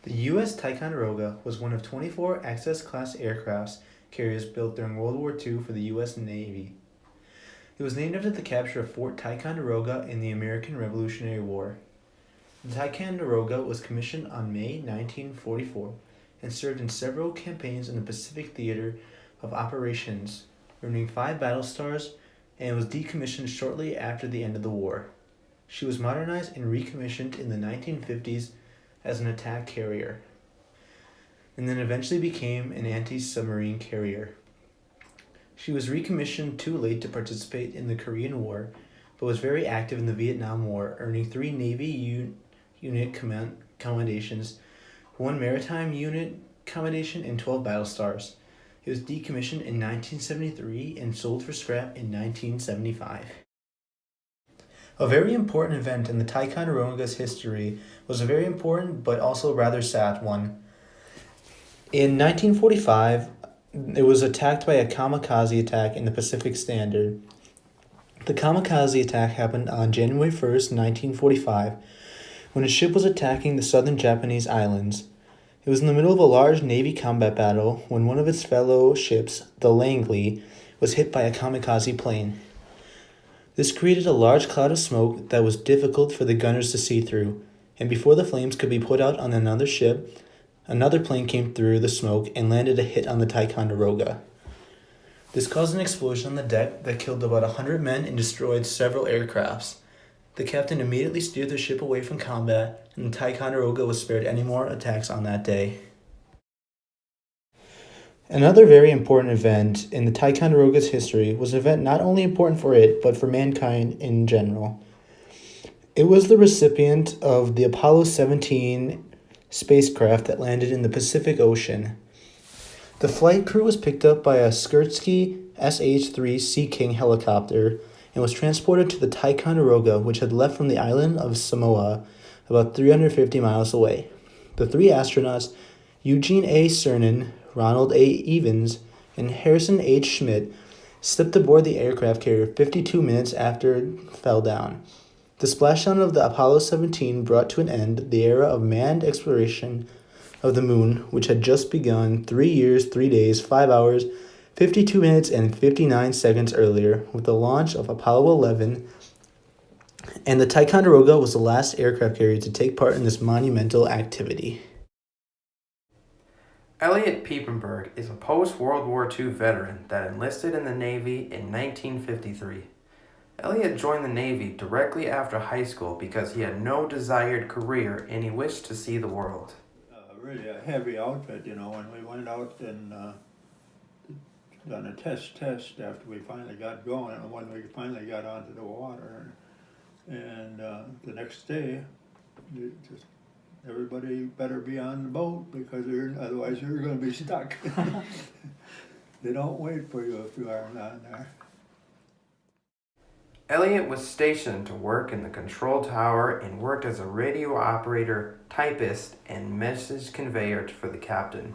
The U.S. Ticonderoga was one of 24 Access-class aircraft carriers built during World War II for the U.S. Navy. It was named after the capture of Fort Ticonderoga in the American Revolutionary War. The Ticonderoga was commissioned on May 1944 and served in several campaigns in the Pacific Theater of Operations, earning 5 battle stars, and was decommissioned shortly after the end of the war. She was modernized and recommissioned in the 1950s as an attack carrier, and then eventually became an anti-submarine carrier. She was recommissioned too late to participate in the Korean War, but was very active in the Vietnam War, earning 3 Navy unit commendations, 1 maritime unit commendation, and 12 battle stars. It was decommissioned in 1973 and sold for scrap in 1975. A very important event in the Ticonderoga's history was a very important but also rather sad one. In 1945, it was attacked by a kamikaze attack in the Pacific Standard. The kamikaze attack happened on January 1st, 1945, when a ship was attacking the southern Japanese islands. It was in the middle of a large Navy combat battle when one of its fellow ships, the Langley, was hit by a kamikaze plane. This created a large cloud of smoke that was difficult for the gunners to see through, and before the flames could be put out on another ship, another plane came through the smoke and landed a hit on the Ticonderoga. This caused an explosion on the deck that killed about 100 men and destroyed several aircrafts. The captain immediately steered the ship away from combat, and the Ticonderoga was spared any more attacks on that day. Another very important event in the Ticonderoga's history was an event not only important for it, but for mankind in general. It was the recipient of the Apollo 17 spacecraft that landed in the Pacific Ocean. The flight crew was picked up by a Sikorsky SH-3 Sea King helicopter and was transported to the Ticonderoga, which had left from the island of Samoa about 350 miles away. The 3 astronauts, Eugene A. Cernan, Ronald A. Evans, and Harrison H. Schmitt, slipped aboard the aircraft carrier 52 minutes after it fell down. The splashdown of the Apollo 17 brought to an end the era of manned exploration of the moon, which had just begun 3 years, 3 days, 5 hours, 52 minutes, and 59 seconds earlier with the launch of Apollo 11, and the Ticonderoga was the last aircraft carrier to take part in this monumental activity. Elliot Piepenburg is a post-World War II veteran that enlisted in the Navy in 1953. Elliot joined the Navy directly after high school because he had no desired career and he wished to see the world. Really a heavy outfit, when we went out and done a test after we finally got going, and when we finally got onto the water. And the next day, everybody better be on the boat because otherwise you're going to be stuck. They don't wait for you if you aren't on there. Elliot was stationed to work in the control tower and worked as a radio operator, typist, and message conveyor for the captain.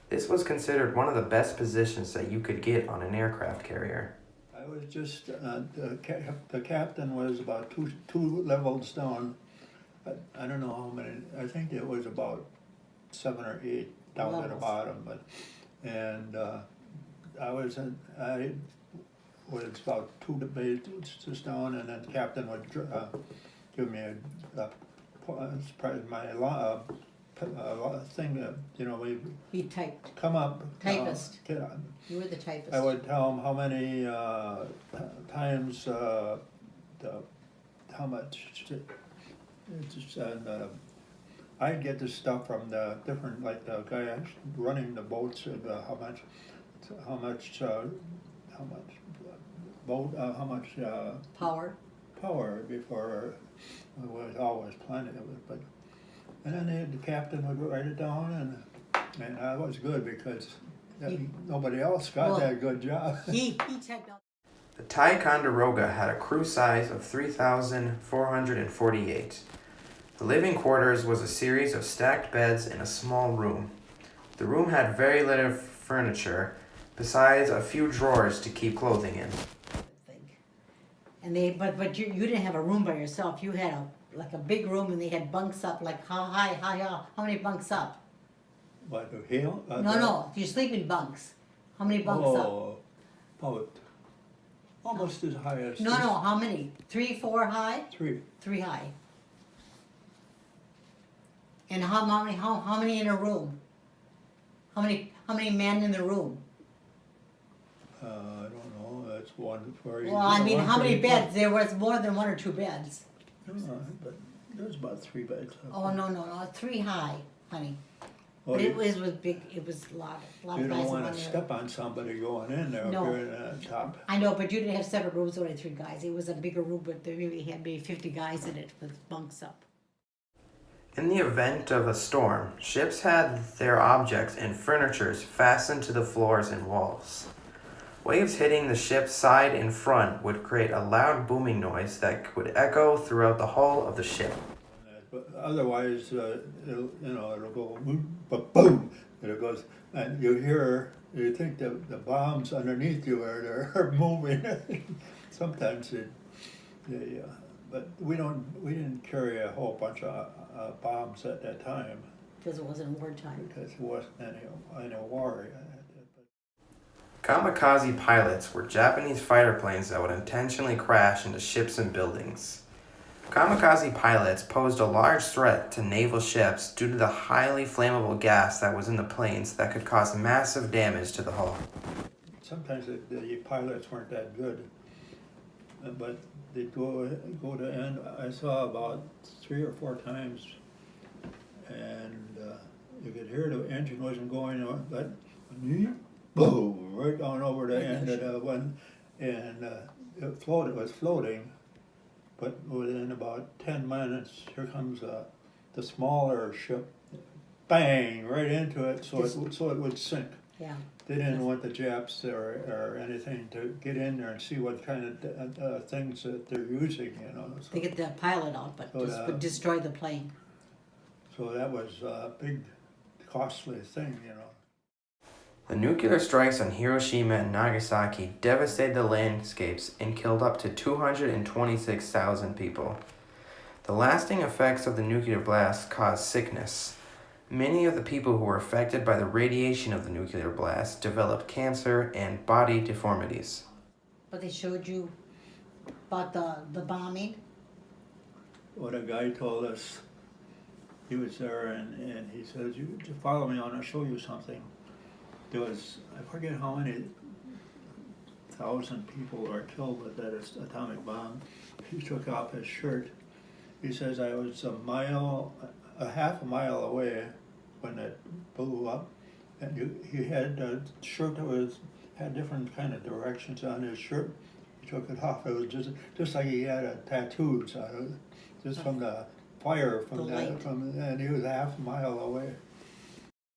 This was considered one of the best positions that you could get on an aircraft carrier. I was just, the captain was about two levels down. I don't know how many, I think it was about 7 or 8 down levels at the bottom, and I was about 2 debates just down, and then the captain would give me my thing, He typed. come up. Typist. You were the typist. I would tell him how many times, how much, and I'd get this stuff from the different, like the guy running the boats, how much power before it was always plenty of it, but and then the captain would write it down, and that was good because nobody else got that good job. He typed out. The Ticonderoga had a crew size of 3,448. The living quarters was a series of stacked beds in a small room. The room had very little furniture, besides a few drawers to keep clothing in. And but you didn't have a room by yourself. You had like a big room and they had bunks up, like how many bunks up? What, the hail? No, if you sleep in bunks, how many bunks up? Oh, about, almost as high as No, this. how many? 3, 4 high? 3. 3 high. And how many in a room? How many men in the room? I don't know, that's one for each. Well, I mean, one how for many each beds? There was more than 1 or 2 beds. But there's about 3 beds. Oh, no, 3 high, honey. Oh, But you- it was big, it was a lot You of don't guys in wanna one area. step on somebody going in there if No. you're in the top. I know, but you didn't have separate rooms, only 3 guys. It was a bigger room, but they really had maybe 50 guys in it with bunks up. In the event of a storm, ships had their objects and furnitures fastened to the floors and walls. Waves hitting the ship's side and front would create a loud booming noise that would echo throughout the hull of the ship. But otherwise, it'll go boom, boom, and it goes, and you think the bombs underneath you are moving. Sometimes but we didn't carry a whole bunch of bombs at that time Because it wasn't wartime. because it wasn't any war. Kamikaze pilots were Japanese fighter planes that would intentionally crash into ships and buildings. Kamikaze pilots posed a large threat to naval ships due to the highly flammable gas that was in the planes that could cause massive damage to the hull. Sometimes the pilots weren't that good, but they'd go to end. I saw about 3 or 4 times, and you could hear the engine wasn't going on, but boom, right down over the end of the one, and it was floating. But within about 10 minutes, here comes the smaller ship, bang, right into it, so it would sink. Yeah. They didn't want the Japs or anything to get in there and see what kind of things that they're using, So, They get the pilot out, but So, just would destroy the plane. so that was a big, costly thing, The nuclear strikes on Hiroshima and Nagasaki devastated the landscapes and killed up to 226,000 people. The lasting effects of the nuclear blast caused sickness. Many of the people who were affected by the radiation of the nuclear blast developed cancer and body deformities. But they showed you about the bombing. What a guy told us, he was there and he says, you follow me, I want to show you something. There was, I forget how many 1,000 people were killed with that atomic bomb. He took off his shirt. He says, I was a half a mile away when it blew up. And he had a shirt that had different kind of directions on his shirt. He took it off. It was just like he had tattoos on it, just from the fire The light. and he was a half a mile away.